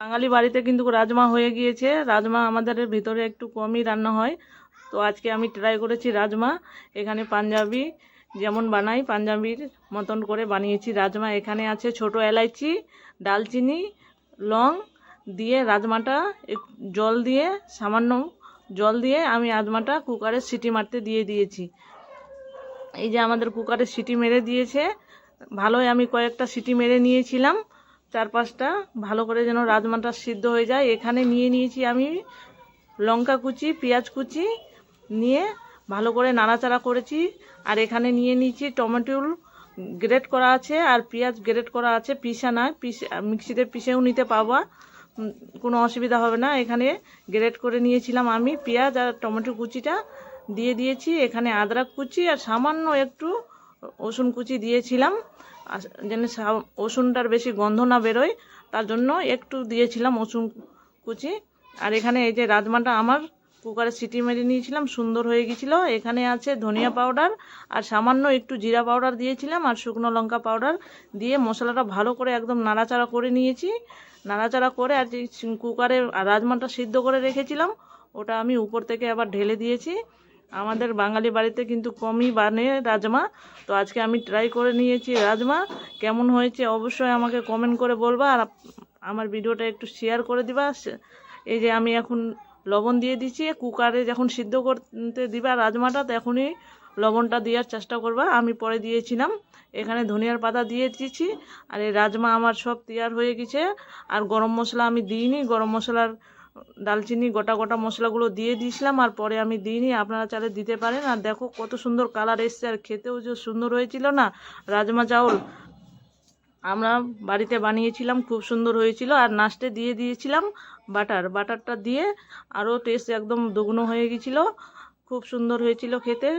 বাঙালি বাড়িতে কিন্তু রাজমা হয়ে গিয়েছে। রাজমা আমাদের ভিতরে একটু কমই রান্না হয়, তো আজকে আমি ট্রাই করেছি রাজমা। এখানে পাঞ্জাবি যেমন বানাই পাঞ্জাবির মতন করে বানিয়েছি রাজমা। এখানে আছে ছোট এলাইচি, ডালচিনি, লং দিয়ে রাজমাটা জল দিয়ে, সামান্য জল দিয়ে আমি রাজমাটা কুকারে সিটি মারতে দিয়ে দিয়েছি। এই যে আমাদের কুকারে সিটি মেরে দিয়েছে, ভালোই আমি কয়েকটা সিটি মেরে নিয়েছিলাম, 4-5টা, ভালো করে যেন রাজমাটা সিদ্ধ হয়ে যায়। এখানে নিয়ে নিয়েছি আমি লঙ্কা কুচি, পেঁয়াজ কুচি নিয়ে ভালো করে নাড়াচাড়া করেছি। আর এখানে নিয়ে নিয়েছি টমেটো গ্রেট করা আছে, আর পেঁয়াজ গ্রেট করা আছে, পিসা নয়, মিক্সিতে পিষেও নিতে পারবা, কোনো অসুবিধা হবে না। এখানে গ্রেট করে নিয়েছিলাম আমি পেঁয়াজ আর টমেটো কুচিটা দিয়ে দিয়েছি। এখানে আদরক কুচি আর সামান্য একটু রসুন কুচি দিয়েছিলাম, যেন রসুনটার বেশি গন্ধ না বেরোয়, তার জন্য একটু দিয়েছিলাম রসুন কুচি। আর এখানে এই যে রাজমাটা আমার কুকারে সিটি মেরে নিয়েছিলাম, সুন্দর হয়ে গেছিলো। এখানে আছে ধনিয়া পাউডার আর সামান্য একটু জিরা পাউডার দিয়েছিলাম, আর শুকনো লঙ্কা পাউডার দিয়ে মশলাটা ভালো করে একদম নাড়াচাড়া করে নিয়েছি। নাড়াচাড়া করে আর যে কুকারে রাজমাটা সিদ্ধ করে রেখেছিলাম, ওটা আমি উপর থেকে আবার ঢেলে দিয়েছি। আমাদের বাঙালি বাড়িতে কিন্তু কমই বানে রাজমা, তো আজকে আমি ট্রাই করে নিয়েছি রাজমা। কেমন হয়েছে অবশ্যই আমাকে কমেন্ট করে বলবা, আর আমার ভিডিওটা একটু শেয়ার করে দিবা। এই যে আমি এখন লবণ দিয়ে দিচ্ছি, কুকারে যখন সিদ্ধ করতে দিবা রাজমাটা তখনই লবণটা দেওয়ার চেষ্টা করবা। আমি পরে দিয়েছিলাম। এখানে ধনিয়ার পাতা দিয়ে দিচ্ছি। আর এই রাজমা আমার সব তৈয়ার হয়ে গেছে। আর গরম মশলা আমি দিইনি, গরম মশলার দালচিনি গোটা গোটা মশলাগুলো দিয়ে দিয়েছিলাম, আর পরে আমি দিইনি, আপনারা চাইলে দিতে পারেন। আর দেখো কত সুন্দর কালার এসছে, আর খেতেও যে সুন্দর হয়েছিল না রাজমা চাউল, আমরা বাড়িতে বানিয়েছিলাম, খুব সুন্দর হয়েছিল। আর লাস্টে দিয়ে দিয়েছিলাম বাটারটা দিয়ে আরও টেস্ট একদম দুগুণ হয়ে গেছিলো, খুব সুন্দর হয়েছিল খেতে।